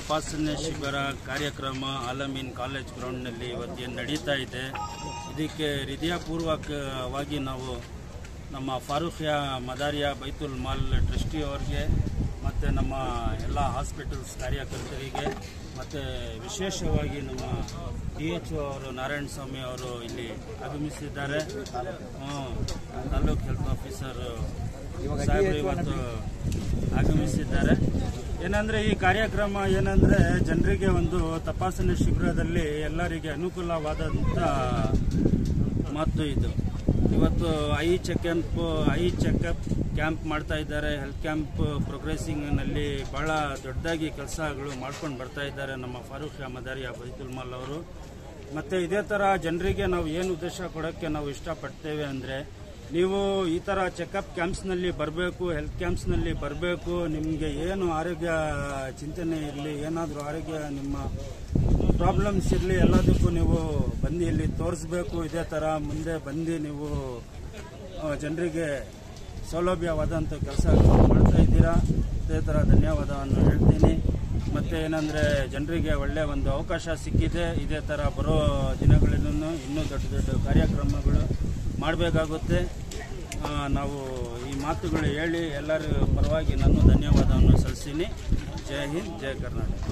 ತಪಾಸಣೆ ಶಿಬಿರ ಕಾರ್ಯಕ್ರಮ ಆಲಮೀನ್ ಕಾಲೇಜ್ ಗ್ರೌಂಡ್ನಲ್ಲಿ ಇವತ್ತೇನು ನಡೀತಾ ಇದೆ. ಇದಕ್ಕೆ ಹೃದಯಪೂರ್ವಕವಾಗಿ ನಾವು ನಮ್ಮ ಫಾರೂಖಿಯಾ ಮದಾರಿಯಾ ಬೈತುಲ್ ಮಾಲ್ ಟ್ರಸ್ಟಿ ಅವರಿಗೆ ಮತ್ತು ನಮ್ಮ ಎಲ್ಲ ಹಾಸ್ಪಿಟಲ್ಸ್ ಕಾರ್ಯಕರ್ತರಿಗೆ ಮತ್ತು ವಿಶೇಷವಾಗಿ ನಮ್ಮ DHO ಅವರು ನಾರಾಯಣ ಸ್ವಾಮಿ ಅವರು ಇಲ್ಲಿ ಆಗಮಿಸಿದ್ದಾರೆ. ತಾಲೂಕ್ ಹೆಲ್ತ್ ಆಫೀಸರ್ ಸಾಹೇಬರು ಇವತ್ತು ಆಗಮಿಸಿದ್ದಾರೆ. ಏನಂದರೆ ಈ ಕಾರ್ಯಕ್ರಮ ಏನಂದರೆ ಜನರಿಗೆ ಒಂದು ತಪಾಸಣೆ ಶಿಬಿರದಲ್ಲಿ ಎಲ್ಲರಿಗೆ ಅನುಕೂಲವಾದಂಥ ಮಾತು ಇದು. ಇವತ್ತು ಐ ಚೆಕಪ್ ಕ್ಯಾಂಪ್ ಮಾಡ್ತಾ ಇದ್ದಾರೆ. ಹೆಲ್ತ್ ಕ್ಯಾಂಪ್ ಪ್ರೋಗ್ರೆಸಿಂಗ್ನಲ್ಲಿ ಭಾಳ ದೊಡ್ಡದಾಗಿ ಕೆಲಸಗಳು ಮಾಡ್ಕೊಂಡು ಬರ್ತಾ ಇದ್ದಾರೆ ನಮ್ಮ ಫಾರೂಖಿಯಾ ಮದಾರಿಯಾ ಬೈತುಲ್ ಮಾಲ್ ಅವರು. ಮತ್ತು ಇದೇ ಥರ ಜನರಿಗೆ ನಾವು ಏನು ಉದ್ದೇಶ ಕೊಡೋಕ್ಕೆ ನಾವು ಇಷ್ಟಪಡ್ತೇವೆ ಅಂದರೆ, ನೀವು ಈ ಥರ ಚೆಕಪ್ ಕ್ಯಾಂಪ್ಸ್ನಲ್ಲಿ ಬರಬೇಕು, ಹೆಲ್ತ್ ಕ್ಯಾಂಪ್ಸ್ನಲ್ಲಿ ಬರಬೇಕು. ನಿಮಗೆ ಏನು ಆರೋಗ್ಯ ಚಿಂತನೆ ಇರಲಿ, ಏನಾದರೂ ಆರೋಗ್ಯ ನಿಮ್ಮ ಪ್ರಾಬ್ಲಮ್ಸ್ ಇರಲಿ, ಎಲ್ಲದಕ್ಕೂ ನೀವು ಬಂದು ಇಲ್ಲಿ ತೋರಿಸ್ಬೇಕು. ಇದೇ ಥರ ಮುಂದೆ ಬಂದು ನೀವು ಜನರಿಗೆ ಸೌಲಭ್ಯವಾದಂಥ ಕೆಲಸಗಳು ಮಾಡ್ತಾ ಇದ್ದೀರಾ. ಇದೇ ಥರ ಧನ್ಯವಾದವನ್ನು ಹೇಳ್ತೀನಿ. ಮತ್ತು ಏನಂದರೆ ಜನರಿಗೆ ಒಳ್ಳೆಯ ಒಂದು ಅವಕಾಶ ಸಿಕ್ಕಿದೆ. ಇದೇ ಥರ ಬರೋ ದಿನಗಳಲ್ಲೂ ಇನ್ನೂ ದೊಡ್ಡ ದೊಡ್ಡ ಕಾರ್ಯಕ್ರಮಗಳು ಮಾಡಬೇಕಾಗುತ್ತೆ. ನಾವು ಈ ಮಾತುಗಳು ಹೇಳಿ ಎಲ್ಲರ ಪರವಾಗಿ ನಾನು ಧನ್ಯವಾದವನ್ನು ಸಲ್ಲಿಸ್ತೀನಿ. ಜೈ ಹಿಂದ್, ಜೈ ಕರ್ನಾಟಕ.